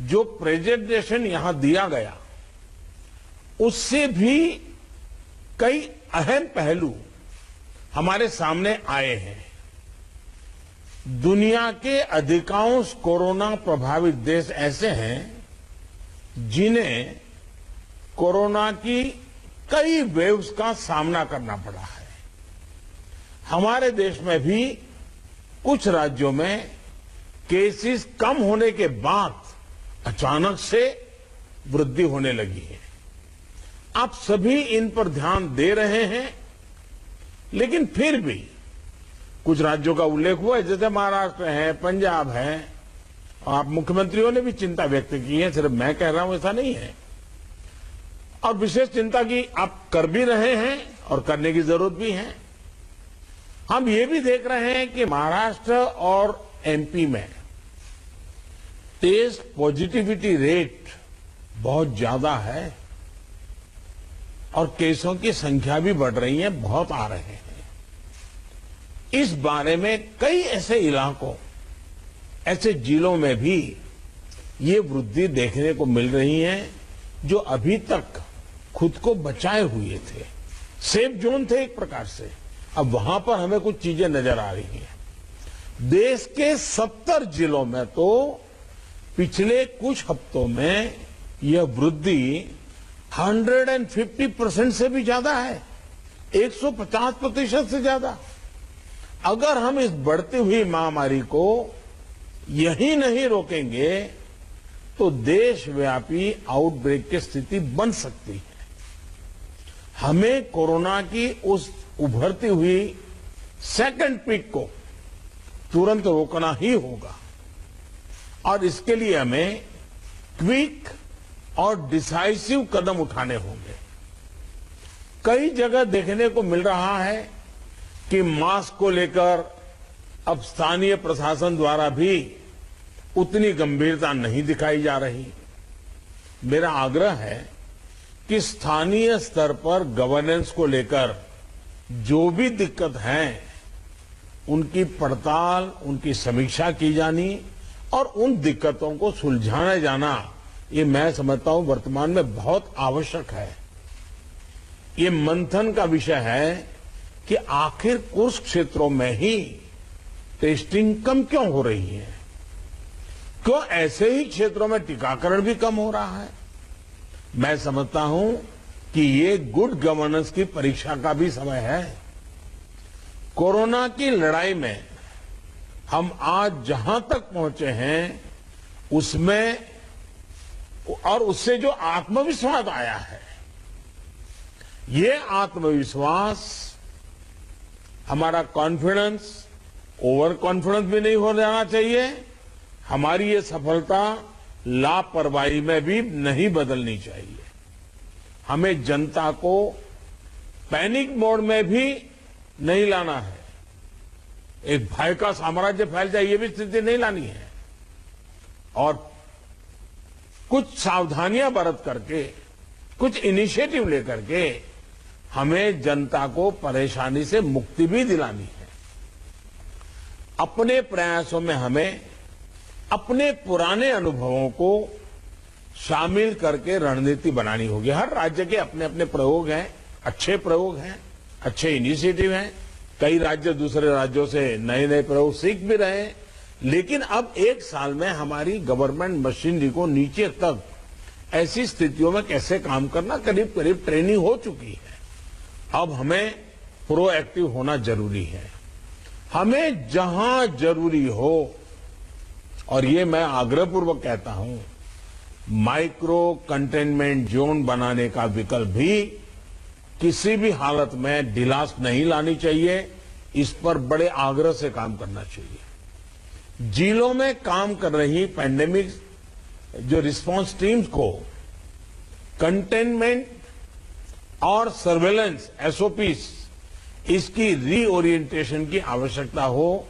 जो प्रेजेंटेशन यहां दिया गया उससे भी कई अहम पहलू हमारे सामने आए हैं। दुनिया के अधिकांश कोरोना प्रभावित देश ऐसे हैं जिन्हें कोरोना की कई वेव्स का सामना करना पड़ा है। हमारे देश में भी कुछ राज्यों में केसेस कम होने के बाद अचानक से वृद्धि होने लगी है। आप सभी इन पर ध्यान दे रहे हैं, लेकिन फिर भी कुछ राज्यों का उल्लेख हुआ है, जैसे महाराष्ट्र है, पंजाब है, और आप मुख्यमंत्रियों ने भी चिंता व्यक्त की है, सिर्फ मैं कह रहा हूं ऐसा नहीं है। और विशेष चिंता की आप कर भी रहे हैं और करने की जरूरत भी है। हम ये भी देख रहे हैं कि महाराष्ट्र और एमपी में टेस्ट पॉजिटिविटी रेट बहुत ज्यादा है और केसों की संख्या भी बढ़ रही है, बहुत आ रहे हैं। इस बारे में कई ऐसे इलाकों, ऐसे जिलों में भी ये वृद्धि देखने को मिल रही है जो अभी तक खुद को बचाए हुए थे, सेफ जोन थे एक प्रकार से। अब वहां पर हमें कुछ चीजें नजर आ रही हैं। देश के 70 जिलों में तो पिछले कुछ हफ्तों में यह वृद्धि 150% से भी ज्यादा है, 150% से ज्यादा। अगर हम इस बढ़ती हुई महामारी को यही नहीं रोकेंगे तो देशव्यापी आउटब्रेक की स्थिति बन सकती है। हमें कोरोना की उस उभरती हुई सेकंड पीक को तुरंत रोकना ही होगा और इसके लिए हमें क्विक और डिसाइसिव कदम उठाने होंगे। कई जगह देखने को मिल रहा है कि मास्क को लेकर अब स्थानीय प्रशासन द्वारा भी उतनी गंभीरता नहीं दिखाई जा रही। मेरा आग्रह है कि स्थानीय स्तर पर गवर्नेंस को लेकर जो भी दिक्कत है उनकी पड़ताल, उनकी समीक्षा की जानी और उन दिक्कतों को सुलझाया जाना, ये मैं समझता हूं वर्तमान में बहुत आवश्यक है। ये मंथन का विषय है कि आखिर कुछ क्षेत्रों में ही टेस्टिंग कम क्यों हो रही है, क्यों ऐसे ही क्षेत्रों में टीकाकरण भी कम हो रहा है। मैं समझता हूं कि ये गुड गवर्नेंस की परीक्षा का भी समय है। कोरोना की लड़ाई में हम आज जहां तक पहुंचे हैं उसमें और उससे जो आत्मविश्वास आया है, ये आत्मविश्वास, हमारा कॉन्फिडेंस ओवर कॉन्फिडेंस भी नहीं हो जाना चाहिए। हमारी ये सफलता लापरवाही में भी नहीं बदलनी चाहिए। हमें जनता को पैनिक मोड में भी नहीं लाना है। एक भय का साम्राज्य फैल जाए, ये भी स्थिति नहीं लानी है। और कुछ सावधानियां बरत करके, कुछ इनिशिएटिव लेकर के हमें जनता को परेशानी से मुक्ति भी दिलानी है। अपने प्रयासों में हमें अपने पुराने अनुभवों को शामिल करके रणनीति बनानी होगी। हर राज्य के अपने अपने प्रयोग हैं, अच्छे प्रयोग हैं, अच्छे इनिशिएटिव हैं। कई राज्य दूसरे राज्यों से नए नए प्रयोग सीख भी रहे हैं। लेकिन अब एक साल में हमारी गवर्नमेंट मशीनरी को नीचे तक ऐसी स्थितियों में कैसे काम करना, करीब करीब ट्रेनिंग हो चुकी है। अब हमें प्रोएक्टिव होना जरूरी है। हमें जहां जरूरी हो, और ये मैं आग्रहपूर्वक कहता हूं, माइक्रो कंटेनमेंट जोन बनाने का विकल्प भी किसी भी हालत में ढिलास नहीं लानी चाहिए। इस पर बड़े आग्रह से काम करना चाहिए। जिलों में काम कर रही पैंडेमिक जो रिस्पांस टीम्स को कंटेनमेंट और सर्वेलेंस एसओपीस, इसकी रीओरिएंटेशन की आवश्यकता हो,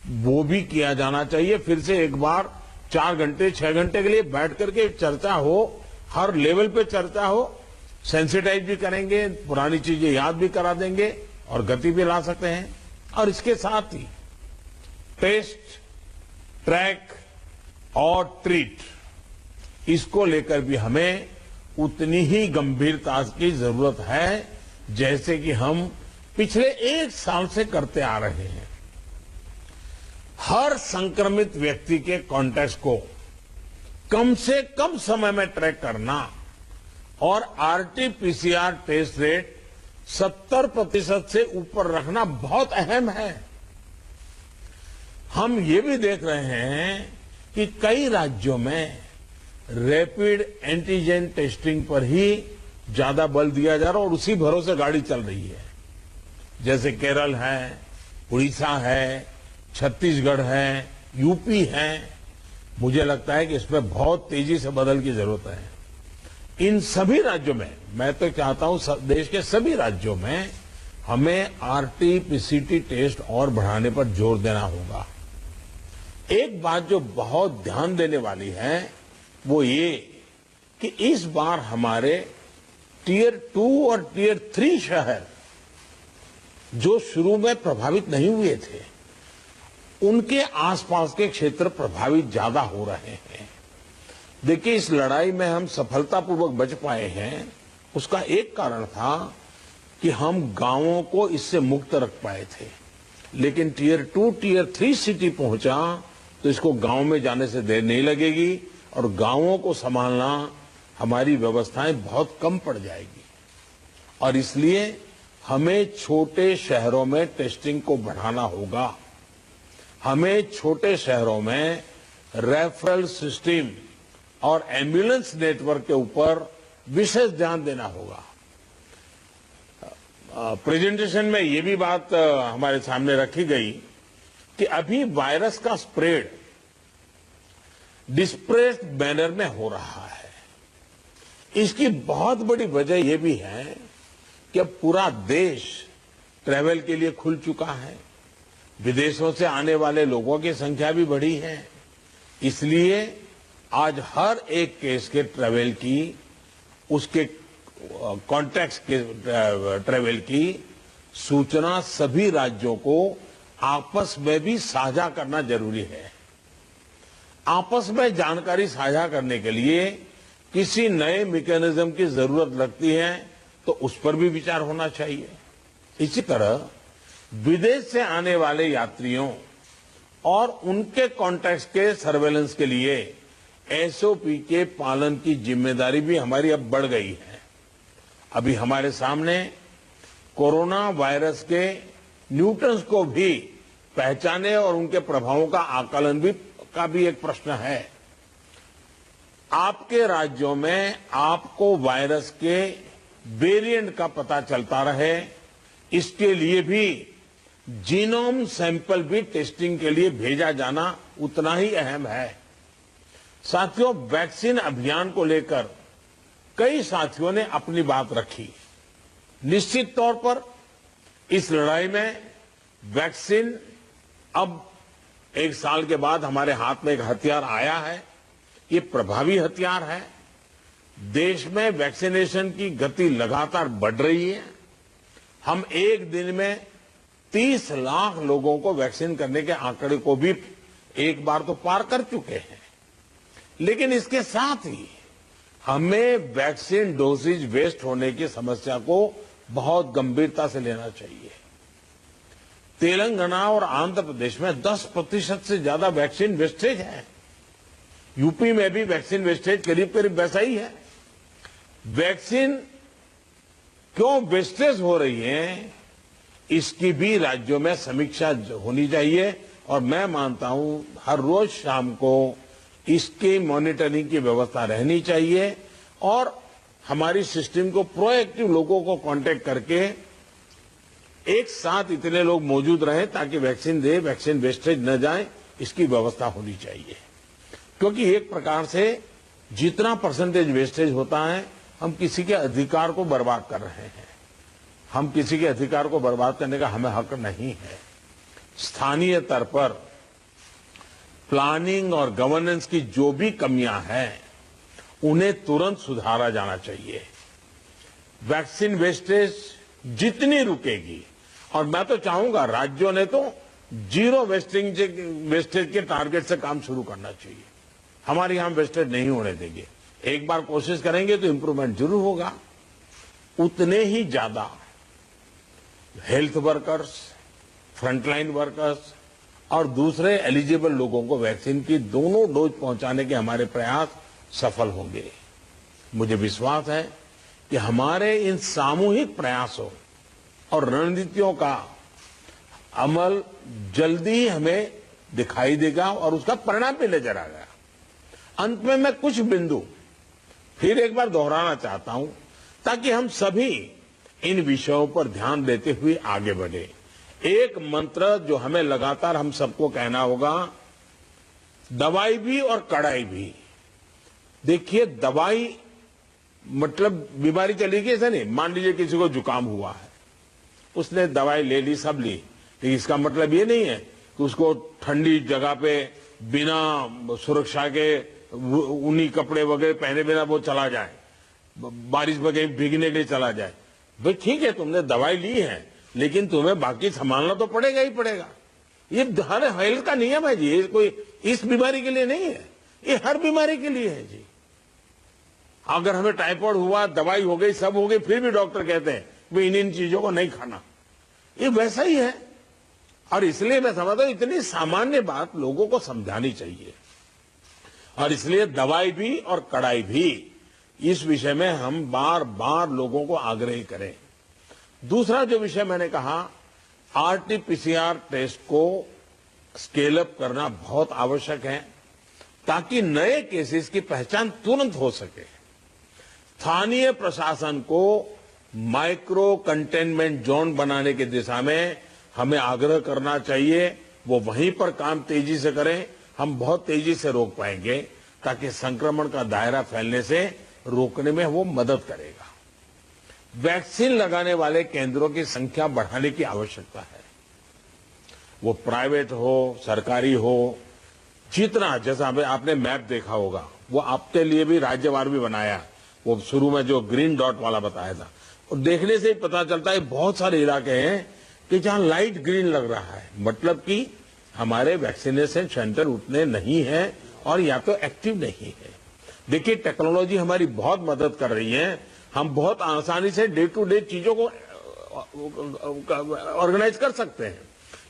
वो भी किया जाना चाहिए। फिर से एक बार 4 घंटे 6 घंटे के लिए बैठ करके चर्चा हो, हर लेवल पे चर्चा हो, सेंसिटाइज भी करेंगे, पुरानी चीजें याद भी करा देंगे और गति भी ला सकते हैं। और इसके साथ ही टेस्ट, ट्रैक और ट्रीट, इसको लेकर भी हमें उतनी ही गंभीरता की जरूरत है जैसे कि हम पिछले 1 साल से करते आ रहे हैं। हर संक्रमित व्यक्ति के कॉन्टैक्ट को कम से कम समय में ट्रैक करना और आरटी-पीसीआर टेस्ट रेट 70% से ऊपर रखना बहुत अहम है। हम ये भी देख रहे हैं कि कई राज्यों में रैपिड एंटीजन टेस्टिंग पर ही ज्यादा बल दिया जा रहा है और उसी भरोसे गाड़ी चल रही है। जैसे केरल है, उड़ीसा है, छत्तीसगढ़ है, यूपी है। मुझे लगता है कि इसमें बहुत तेजी से बदल की जरूरत है। इन सभी राज्यों में, मैं तो चाहता हूं देश के सभी राज्यों में हमें आरटी-पीसीटी टेस्ट और बढ़ाने पर जोर देना होगा। एक बात जो बहुत ध्यान देने वाली है वो ये कि इस बार हमारे टियर 2 और टियर 3 शहर जो शुरू में प्रभावित नहीं हुए थे, उनके आसपास के क्षेत्र प्रभावित ज्यादा हो रहे हैं। देखिए, इस लड़ाई में हम सफलतापूर्वक बच पाए हैं, उसका एक कारण था कि हम गांवों को इससे मुक्त रख पाए थे। लेकिन टियर 2, टियर 3 सिटी पहुंचा तो इसको गांव में जाने से देर नहीं लगेगी और गांवों को संभालना हमारी व्यवस्थाएं बहुत कम पड़ जाएगी। और इसलिए हमें छोटे शहरों में टेस्टिंग को बढ़ाना होगा। हमें छोटे शहरों में रेफरल सिस्टम और एम्बुलेंस नेटवर्क के ऊपर विशेष ध्यान देना होगा। प्रेजेंटेशन में ये भी बात हमारे सामने रखी गई कि अभी वायरस का स्प्रेड डिस्प्रेस्ड मैनर में हो रहा है। इसकी बहुत बड़ी वजह यह भी है कि अब पूरा देश ट्रैवल के लिए खुल चुका है। विदेशों से आने वाले लोगों की संख्या भी बढ़ी है। इसलिए आज हर एक केस के ट्रैवल की, उसके कॉन्टैक्ट्स के ट्रैवल की सूचना सभी राज्यों को आपस में भी साझा करना जरूरी है। आपस में जानकारी साझा करने के लिए किसी नए मैकेनिज्म की जरूरत लगती है तो उस पर भी विचार होना चाहिए। इसी तरह विदेश से आने वाले यात्रियों और उनके कॉन्टैक्ट्स के सर्वेलेंस के लिए एसओपी के पालन की जिम्मेदारी भी हमारी अब बढ़ गई है। अभी हमारे सामने कोरोना वायरस के न्यूट्रंस को भी पहचाने और उनके प्रभावों का आकलन का भी एक प्रश्न है। आपके राज्यों में आपको वायरस के वेरिएंट का पता चलता रहे, इसके लिए भी जीनोम सैंपल भी टेस्टिंग के लिए भेजा जाना उतना ही अहम है। साथियों, वैक्सीन अभियान को लेकर कई साथियों ने अपनी बात रखी। निश्चित तौर पर इस लड़ाई में वैक्सीन अब 1 साल के बाद हमारे हाथ में एक हथियार आया है। ये प्रभावी हथियार है। देश में वैक्सीनेशन की गति लगातार बढ़ रही है। हम एक दिन में 30 लाख लोगों को वैक्सीन करने के आंकड़े को भी एक बार तो पार कर चुके हैं। लेकिन इसके साथ ही हमें वैक्सीन डोसेज वेस्ट होने की समस्या को बहुत गंभीरता से लेना चाहिए। तेलंगाना और आंध्र प्रदेश में 10% से ज्यादा वैक्सीन वेस्टेज है। यूपी में भी वैक्सीन वेस्टेज करीब करीब वैसा ही है। वैक्सीन क्यों वेस्टेज हो रही है, इसकी भी राज्यों में समीक्षा होनी चाहिए और मैं मानता हूं हर रोज शाम को इसकी मॉनिटरिंग की व्यवस्था रहनी चाहिए और हमारी सिस्टम को प्रोएक्टिव लोगों को कांटेक्ट करके एक साथ इतने लोग मौजूद रहें ताकि वैक्सीन वैक्सीन वेस्टेज न जाए, इसकी व्यवस्था होनी चाहिए। क्योंकि एक प्रकार से जितना परसेंटेज वेस्टेज होता है, हम किसी के अधिकार को बर्बाद कर रहे हैं। हम किसी के अधिकार को बर्बाद करने का हमें हक नहीं है। स्थानीय स्तर पर प्लानिंग और गवर्नेंस की जो भी कमियां हैं, उन्हें तुरंत सुधारा जाना चाहिए। वैक्सीन वेस्टेज जितनी रुकेगी, और मैं तो चाहूंगा राज्यों ने तो जीरो वेस्टेज के टारगेट से काम शुरू करना चाहिए। हमारे यहां वेस्टेज नहीं होने देंगे। एक बार कोशिश करेंगे तो इंप्रूवमेंट जरूर होगा। उतने ही ज्यादा हेल्थ वर्कर्स, फ्रंटलाइन वर्कर्स और दूसरे एलिजिबल लोगों को वैक्सीन की दोनों डोज पहुंचाने के हमारे प्रयास सफल होंगे। मुझे विश्वास है कि हमारे इन सामूहिक प्रयासों और रणनीतियों का अमल जल्दी हमें दिखाई देगा और उसका परिणाम भी नजर आएगा। अंत में मैं कुछ बिंदु फिर एक बार दोहराना चाहता हूं ताकि हम सभी इन विषयों पर ध्यान देते हुए आगे बढ़े। एक मंत्र जो हमें लगातार हम सबको कहना होगा, दवाई भी और कड़ाई भी। देखिए, दवाई मतलब बीमारी चली गई ऐसा नहीं। मान लीजिए किसी को जुकाम हुआ है, उसने दवाई ले ली, सब ली, लेकिन इसका मतलब ये नहीं है कि उसको ठंडी जगह पे बिना सुरक्षा के ऊनी कपड़े वगैरह पहने बिना वो चला जाए, बारिश में कहीं भीगने के लिए चला जाए। भाई ठीक है, तुमने दवाई ली है, लेकिन तुम्हें बाकी संभालना तो पड़ेगा ही पड़ेगा। ये हर हेल्थ का नियम है जी। ये कोई इस बीमारी के लिए नहीं है, ये हर बीमारी के लिए है जी। अगर हमें टाइफाइड हुआ, दवाई हो गई, सब हो गई, फिर भी डॉक्टर कहते हैं कि इन चीजों को नहीं खाना। ये वैसा ही है। और इसलिए मैं समझता हूं इतनी सामान्य बात लोगों को समझानी चाहिए। और इसलिए दवाई भी और कड़ाई भी, इस विषय में हम बार बार लोगों को आग्रह करें। दूसरा जो विषय मैंने कहा, आरटीपीसीआर टेस्ट को स्केल अप करना बहुत आवश्यक है ताकि नए केसेस की पहचान तुरंत हो सके। स्थानीय प्रशासन को माइक्रो कंटेनमेंट जोन बनाने की दिशा में हमें आग्रह करना चाहिए। वो वहीं पर काम तेजी से करें, हम बहुत तेजी से रोक पाएंगे, ताकि संक्रमण का दायरा फैलने से रोकने में वो मदद करेगा। वैक्सीन लगाने वाले केंद्रों की संख्या बढ़ाने की आवश्यकता है। वो प्राइवेट हो, सरकारी हो, जितना, जैसा आपने मैप देखा होगा, वो आपके लिए भी राज्यवार भी बनाया। वो शुरू में जो ग्रीन डॉट वाला बताया था, और देखने से ही पता चलता है बहुत सारे इलाके हैं कि जहां लाइट ग्रीन लग रहा है, मतलब कि हमारे वैक्सीनेशन सेंटर उतने नहीं है और या तो एक्टिव नहीं है। देखिए, टेक्नोलॉजी हमारी बहुत मदद कर रही है। हम बहुत आसानी से डे टू डे चीजों को ऑर्गेनाइज कर सकते हैं।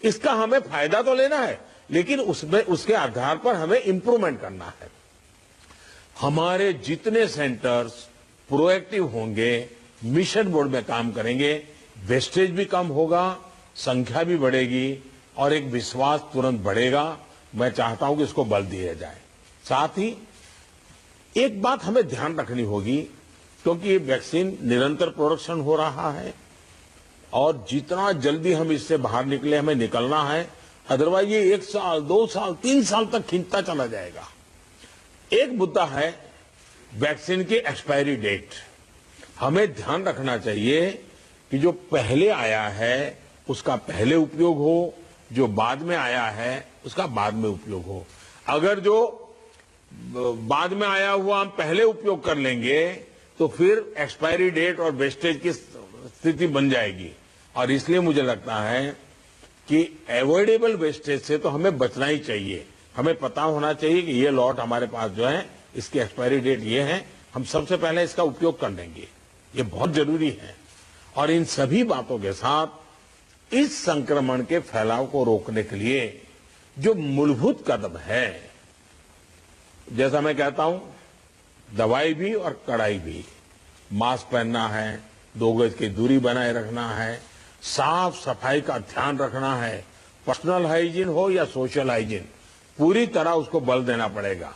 इसका हमें फायदा तो लेना है, लेकिन उसमें उसके आधार पर हमें इंप्रूवमेंट करना है। हमारे जितने सेंटर्स प्रोएक्टिव होंगे, मिशन मोड में काम करेंगे, वेस्टेज भी कम होगा, संख्या भी बढ़ेगी और एक विश्वास तुरंत बढ़ेगा। मैं चाहता हूं कि इसको बल दिया जाए। साथ ही एक बात हमें ध्यान रखनी होगी, क्योंकि ये वैक्सीन निरंतर प्रोडक्शन हो रहा है और जितना जल्दी हम इससे बाहर निकले, हमें निकलना है। अदरवाइज ये 1 साल, 2 साल, 3 साल तक खींचता चला जाएगा। एक मुद्दा है वैक्सीन की एक्सपायरी डेट। हमें ध्यान रखना चाहिए कि जो पहले आया है उसका पहले उपयोग हो, जो बाद में आया है उसका बाद में उपयोग हो। अगर जो बाद में आया हुआ हम पहले उपयोग कर लेंगे तो फिर एक्सपायरी डेट और वेस्टेज की स्थिति बन जाएगी। और इसलिए मुझे लगता है कि अवॉइडेबल वेस्टेज से तो हमें बचना ही चाहिए। हमें पता होना चाहिए कि ये लॉट हमारे पास जो है, इसकी एक्सपायरी डेट ये है, हम सबसे पहले इसका उपयोग कर लेंगे। ये बहुत जरूरी है। और इन सभी बातों के साथ इस संक्रमण के फैलाव को रोकने के लिए जो मूलभूत कदम है, जैसा मैं कहता हूं, दवाई भी और कड़ाई भी, मास्क पहनना है, 2 गज की दूरी बनाए रखना है, साफ सफाई का ध्यान रखना है, पर्सनल हाइजीन हो या सोशल हाइजीन, पूरी तरह उसको बल देना पड़ेगा।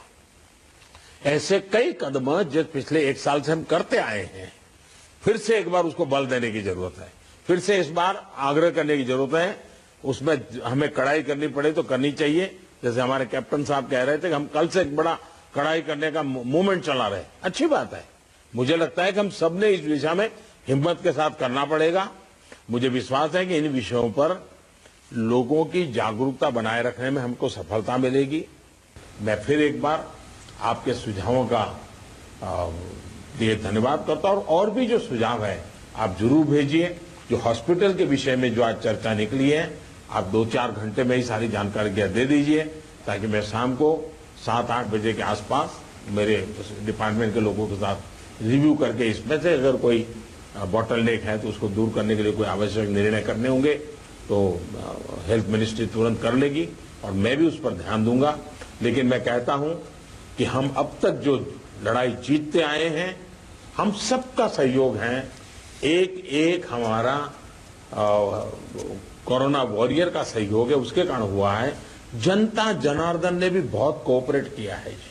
ऐसे कई कदम जो पिछले 1 साल से हम करते आए हैं, फिर से एक बार उसको बल देने की जरूरत है। फिर से इस बार आग्रह करने की जरूरत है। उसमें हमें कड़ाई करनी पड़े तो करनी चाहिए। जैसे हमारे कैप्टन साहब कह रहे थे कि हम कल से एक बड़ा कड़ाई करने का मूवमेंट चला रहे, अच्छी बात है। मुझे लगता है कि हम सब ने इस दिशा में हिम्मत के साथ करना पड़ेगा। मुझे विश्वास है कि इन विषयों पर लोगों की जागरूकता बनाए रखने में हमको सफलता मिलेगी। मैं फिर एक बार आपके सुझावों का लिए धन्यवाद करता हूं। और भी जो सुझाव है आप जरूर भेजिए। जो हॉस्पिटल के विषय में जो आज चर्चा निकली है, आप 2-4 घंटे में ही सारी जानकारी दे दीजिए, ताकि मैं शाम को 7-8 बजे के आसपास मेरे डिपार्टमेंट के लोगों के साथ रिव्यू करके इसमें से अगर कोई बॉटल नेक है तो उसको दूर करने के लिए कोई आवश्यक निर्णय करने होंगे तो हेल्थ मिनिस्ट्री तुरंत कर लेगी और मैं भी उस पर ध्यान दूंगा। लेकिन मैं कहता हूं कि हम अब तक जो लड़ाई जीतते आए हैं, हम सबका सहयोग है। एक एक हमारा कोरोना वॉरियर का सहयोग है, उसके कारण हुआ है। जनता जनार्दन ने भी बहुत कोऑपरेट किया है जी।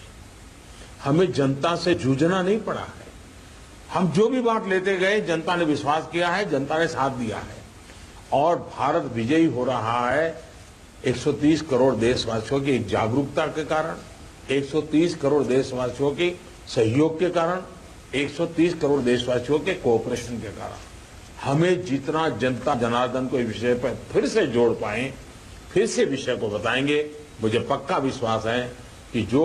हमें जनता से जूझना नहीं पड़ा है। हम जो भी बात लेते गए, जनता ने विश्वास किया है, जनता ने साथ दिया है और भारत विजयी हो रहा है 130 करोड़ देशवासियों की जागरूकता के कारण, 130 करोड़ देशवासियों के सहयोग के कारण, 130 करोड़ देशवासियों के कोऑपरेशन के कारण। हमें जितना जनता जनार्दन को इस विषय पर फिर से जोड़ पाए, फिर से विषय को बताएंगे, मुझे पक्का विश्वास है कि जो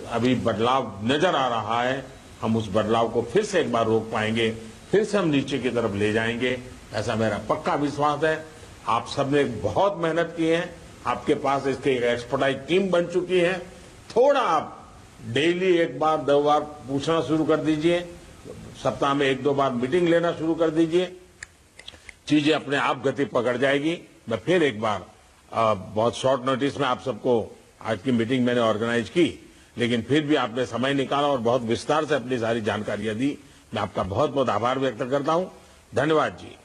अभी बदलाव नजर आ रहा है, हम उस बदलाव को फिर से एक बार रोक पाएंगे, फिर से हम नीचे की तरफ ले जाएंगे, ऐसा मेरा पक्का विश्वास है। आप सबने बहुत मेहनत की है, आपके पास इसकी एक एक्सपर्टाइज टीम बन चुकी है। थोड़ा आप डेली 1 बार 2 बार पूछना शुरू कर दीजिए, सप्ताह में 1-2 बार मीटिंग लेना शुरू कर दीजिए, चीजें अपने आप गति पकड़ जाएगी। मैं फिर एक बार बहुत शॉर्ट नोटिस में आप सबको आज की मीटिंग मैंने ऑर्गेनाइज की, लेकिन फिर भी आपने समय निकाला और बहुत विस्तार से अपनी सारी जानकारियां दी। मैं आपका बहुत बहुत आभार व्यक्त करता हूं। धन्यवाद जी।